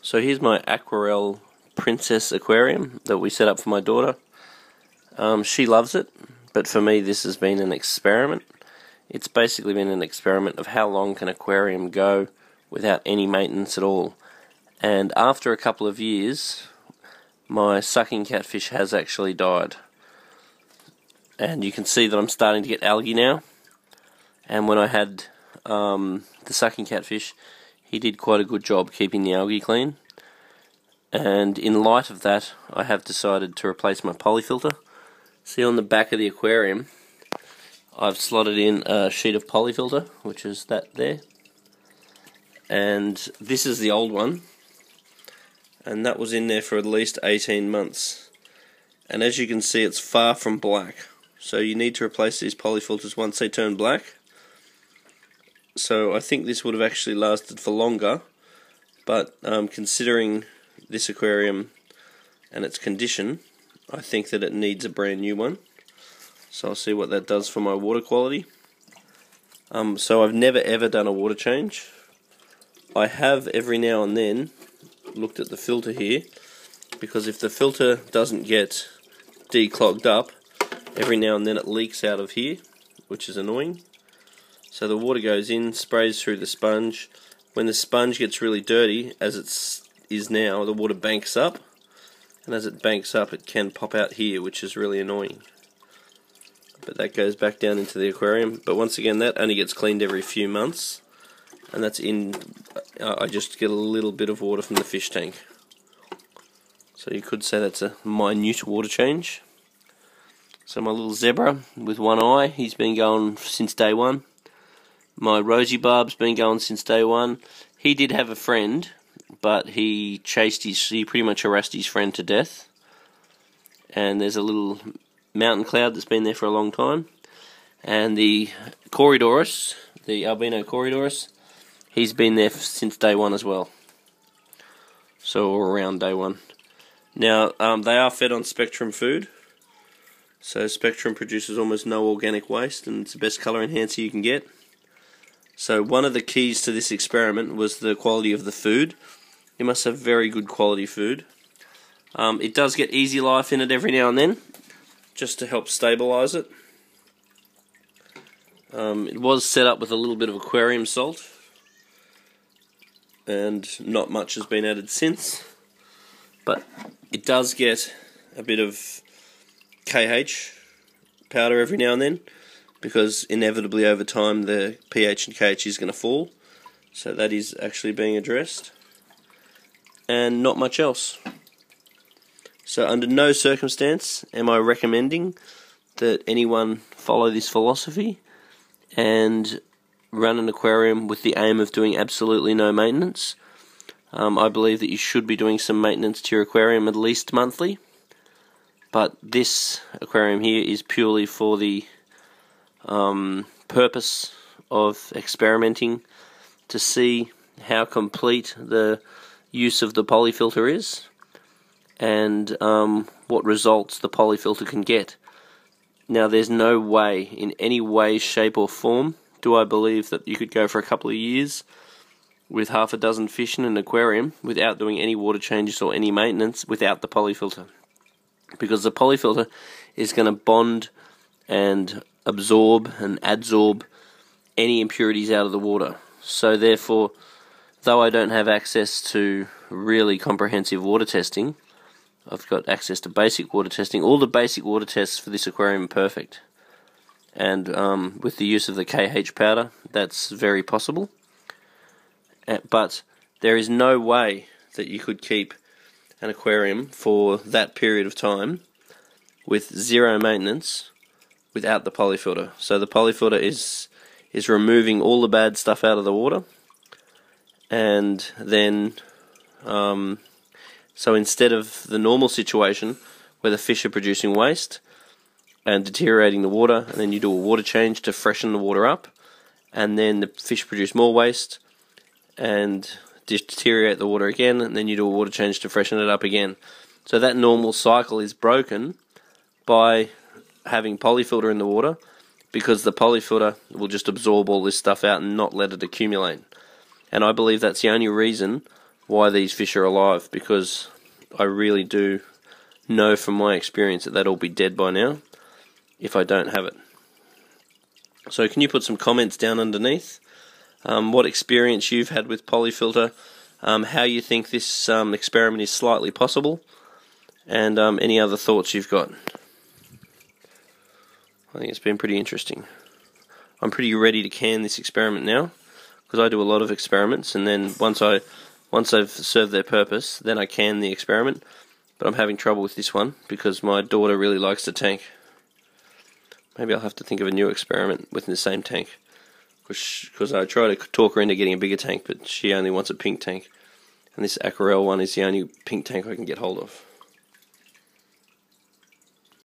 So here's my Aquarel Princess Aquarium that we set up for my daughter. She loves it, but for me this has been an experiment. It's basically been an experiment of how long can an aquarium go without any maintenance at all. And after a couple of years, my sucking catfish has actually died. And you can see that I'm starting to get algae now. And when I had the sucking catfish, he did quite a good job keeping the algae clean. And in light of that, I have decided to replace my polyfilter. See, on the back of the aquarium, I've slotted in a sheet of polyfilter, which is that there. And this is the old one. And that was in there for at least 18 months. And as you can see, it's far from black. So you need to replace these polyfilters once they turn black. So I think this would have actually lasted for longer, but considering this aquarium and its condition, I think that it needs a brand new one. So I'll see what that does for my water quality. So I've never ever done a water change. I have every now and then looked at the filter here, because if the filter doesn't get declogged up, every now and then it leaks out of here, which is annoying. So the water goes in, sprays through the sponge. When the sponge gets really dirty, as it is now, the water banks up. And as it banks up, it can pop out here, which is really annoying. But that goes back down into the aquarium. But once again, that only gets cleaned every few months. And that's in, I just get a little bit of water from the fish tank. So you could say that's a minute water change. So my little zebra with one eye, he's been going since day one. My rosy barb's been going since day one. He did have a friend, but he pretty much harassed his friend to death. And there's a little mountain cloud that's been there for a long time. And the Corydoras, the albino Corydoras, he's been there since day one as well. So around day one. Now, they are fed on Spectrum food. So Spectrum produces almost no organic waste, and it's the best colour enhancer you can get. So one of the keys to this experiment was the quality of the food. You must have very good quality food. It does get Easy Life in it every now and then, just to help stabilise it. It was set up with a little bit of aquarium salt, and not much has been added since. But it does get a bit of KH powder every now and then, because inevitably over time the pH and KH is going to fall. So that is actually being addressed. And not much else. So under no circumstance am I recommending that anyone follow this philosophy and run an aquarium with the aim of doing absolutely no maintenance. I believe that you should be doing some maintenance to your aquarium at least monthly. But this aquarium here is purely for the purpose of experimenting to see how complete the use of the polyfilter is, and what results the polyfilter can get. Now, there's no way, in any way, shape or form, do I believe that you could go for a couple of years with half a dozen fish in an aquarium without doing any water changes or any maintenance without the polyfilter. Because the polyfilter is going to bond and absorb and adsorb any impurities out of the water. So therefore, though I don't have access to really comprehensive water testing, I've got access to basic water testing. All the basic water tests for this aquarium are perfect. And with the use of the KH powder, that's very possible. But there is no way that you could keep an aquarium for that period of time with zero maintenance without the polyfilter. So the polyfilter is removing all the bad stuff out of the water, and then so instead of the normal situation where the fish are producing waste and deteriorating the water, and then you do a water change to freshen the water up, and then the fish produce more waste and deteriorate the water again, and then you do a water change to freshen it up again. So that normal cycle is broken by having polyfilter in the water, because the polyfilter will just absorb all this stuff out and not let it accumulate. And I believe that's the only reason why these fish are alive, because I really do know from my experience that they'd all be dead by now if I don't have it. So can you put some comments down underneath what experience you've had with Polyfilter, how you think this experiment is slightly possible, and any other thoughts you've got. I think it's been pretty interesting. I'm pretty ready to can this experiment now, because I do a lot of experiments, and then once they've served their purpose, then I can the experiment. But I'm having trouble with this one because my daughter really likes the tank. Maybe I'll have to think of a new experiment within the same tank, because I try to talk her into getting a bigger tank, but she only wants a pink tank, and this Aquarium one is the only pink tank I can get hold of.